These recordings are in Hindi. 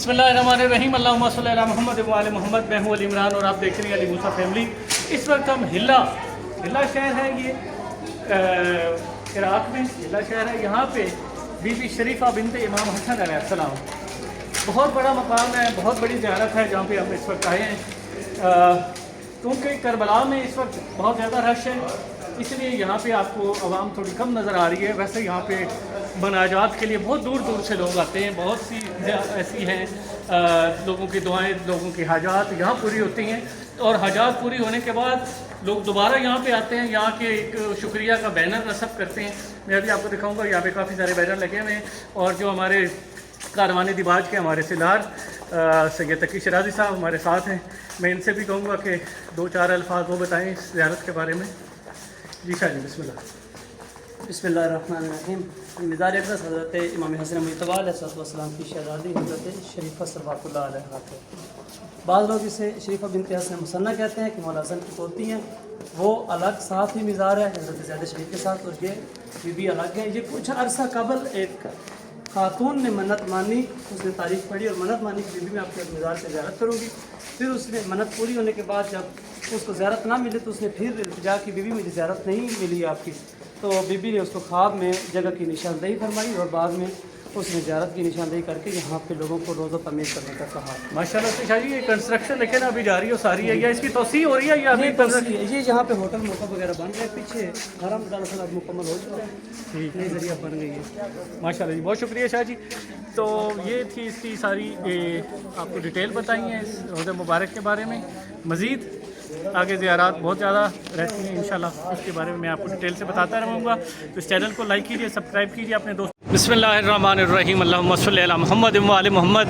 बिस्मिल्लाहिर्रहमानिर्रहीम अल्लाहुम्मा सल्ली अला मुहम्मद व आले मोहम्मद। मैं हूँ अली इमरान और आप देख रहे हैं अली मूसा फैमिली। इस वक्त हम हिल्ला शहर है, ये इराक़ में हिल्ला शहर है। यहाँ पे बीबी शरीफा बिनते इमाम हसन अलैहिस्सलाम, बहुत बड़ा मकाम है, बहुत बड़ी ज़ियारत है जहाँ पे हम इस वक्त आए हैं। क्योंकि करबला में इस वक्त बहुत ज़्यादा रश है, इसलिए यहाँ पे आपको आवाम थोड़ी कम नज़र आ रही है। वैसे यहाँ पे मनाजात के लिए बहुत दूर दूर से लोग आते हैं। बहुत सी ऐसी हैं लोगों की दुआएं, लोगों की हाजात यहाँ पूरी होती हैं और हाजात पूरी होने के बाद लोग दोबारा यहाँ पे आते हैं। यहाँ के एक शुक्रिया का बैनर नस्ब करते हैं। मैं अभी आपको दिखाऊंगा, यहाँ पे काफ़ी सारे बैनर लगे हुए हैं। और जो हमारे कारवान दिबाज के हमारे सिलार सैयद तकी शराजी साहब हमारे साथ हैं, मैं इनसे भी कहूँगा कि दो चार अल्फाज वो बताएँ इस ज़ियारत के बारे में। जी शाह जी, बिस्मिल्लाहिर्रहमानिर्रहीम। मिज़ार अक़दस हज़रत इमाम हसन मुज्तबा अलैहिस्सलाम की शहज़ादी हज़रत शरीफा सल्लल्लाहु अलैहि वसल्लम। बाज़ लोग इसे शरीफा बिनते हसन मुसन्ना कहते हैं कि मौला हसन की पोती हैं। वो अलग साथ ही मिज़ार है हज़रत ज़ैद शरीफ के साथ, और ये बीबी अलग है। ये कुछ अरसा कबल एक खातून ने मन्नत मानी, उसने तारीफ़ पढ़ी और मन्नत मानी कि बीबी मैं आपके मज़ार से ज़ियारत करूँगी। फिर उसने मन्नत पूरी होने के बाद जब उसको ज़ियारत ना मिले तो उसने फिर इल्तिजा की, बीबी मुझे ज़ियारत नहीं मिली आपकी। तो बीबी ने उसको ख्वाब में जगह की निशानदेही फरमाई और बाद में उसने ज़ियारत की निशानदेही करके यहाँ पे लोगों को रोज़ा तमीर करने का कहा। माशाल्लाह से शाह जी, ये कंस्ट्रक्शन लेकिन अभी जारी हो सारी है या इसकी तोसी हो रही है या अभी ये यहाँ पे होटल मोटा वगैरह बन रहे हैं, पीछे हरम दरअसल अब मुकम्मल हो चुका है, ठीक नई ज़रिया बन गई है। माशाल्लाह जी, बहुत शुक्रिया शाह जी। तो ये थी इसकी सारी आपको डिटेल बताई है इस रोज़ा मुबारक के बारे में। मज़ीद आगे ज़ियारात बहुत ज़्यादा रहती हैं इंशाल्लाह, उसके बारे में मैं आपको डिटेल से बताता रहूँगा। तो इस चैनल को लाइक कीजिए, सब्सक्राइब कीजिए अपने दोस्त। बिस्मिल्लाहिर्रहमानिर्रहीम अल्लाहुम्मा सल्ली अला मुहम्मद व आले मोहम्मद।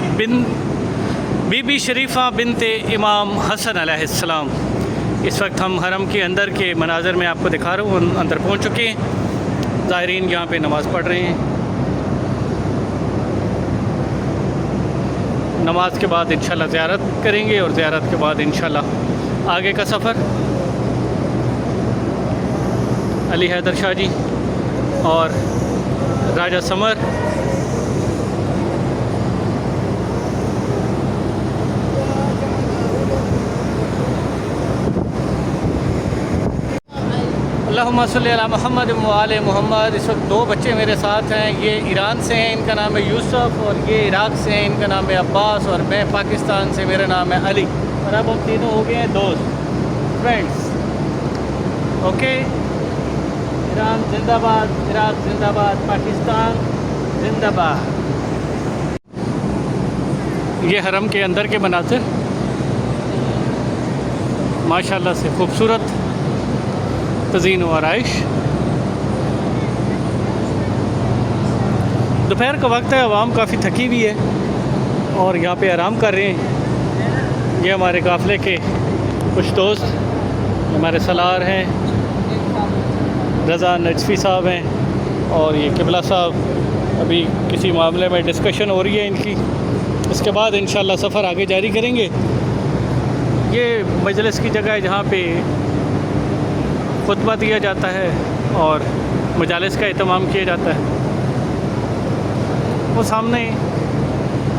बीबी शरीफा बिनते इमाम हसन अलैहिस्सलाम। इस वक्त हम हरम के अंदर के मनाज़र में आपको दिखा रहा हूँ। अंदर पहुँच चुके हैं, ज़ायरीन यहाँ पे नमाज़ पढ़ रहे हैं। नमाज के बाद इंशाल्लाह ज़ियारत करेंगे और ज़ियारत के बाद इंशाल्लाह आगे का सफ़र। अली हैदर शाह जी और राजा समर, अल्लाहुम्मा सल्ली अला मुहम्मद व आले मोहम्मद। इस वक्त दो बच्चे मेरे साथ हैं। ये ईरान से हैं, इनका नाम है यूसुफ, और ये इराक़ से हैं, इनका नाम है अब्बास, और मैं पाकिस्तान से, मेरा नाम है अली। और अब हम तीनों हो गए हैं दोस्त, फ्रेंड्स। ओके, ईरान जिंदाबाद, इराक़ जिंदाबाद, पाकिस्तान जिंदाबाद। ये हरम के अंदर के मनाज़िर माशाल्लाह से खूबसूरत तज़ीन व आराइश। दोपहर का वक्त है, आवाम काफ़ी थकी हुई है और यहाँ पे आराम कर रहे हैं। ये हमारे काफ़िले के कुछ दोस्त, हमारे सलार हैं, रज़ा नजफ़ी साहब हैं, और ये किबला साहब। अभी किसी मामले में डिस्कशन हो रही है इनकी, इसके बाद इंशाल्लाह सफ़र आगे जारी करेंगे। ये मजलिस की जगह है जहाँ पे खुतबा दिया जाता है और मजालिस का एहतमाम किया जाता है। वो सामने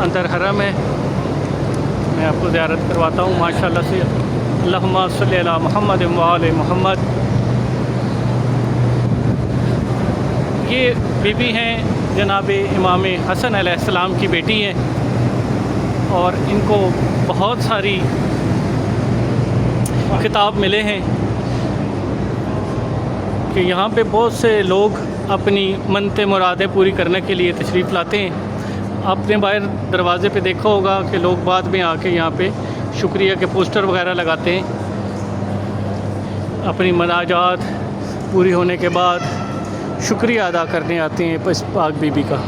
अंदर हरम है, मैं आपको ज़ियारत करवाता हूँ माशाल्लाह से। अल्लाहुम्मा सल्ली अला मुहम्मद व आले मोहम्मद। ये बीबी हैं जनाब इमाम हसन अलैहिस्सलाम की बेटी हैं, और इनको बहुत सारी खिताब मिले हैं कि यहाँ पे बहुत से लोग अपनी मन्नतें मुरादें पूरी करने के लिए तशरीफ़ लाते हैं। आपने बाहर दरवाज़े पे देखा होगा कि लोग बाद में आके यहाँ पे शुक्रिया के पोस्टर वगैरह लगाते हैं। अपनी मनाजात पूरी होने के बाद शुक्रिया अदा करने आते हैं इस पाक बीबी का।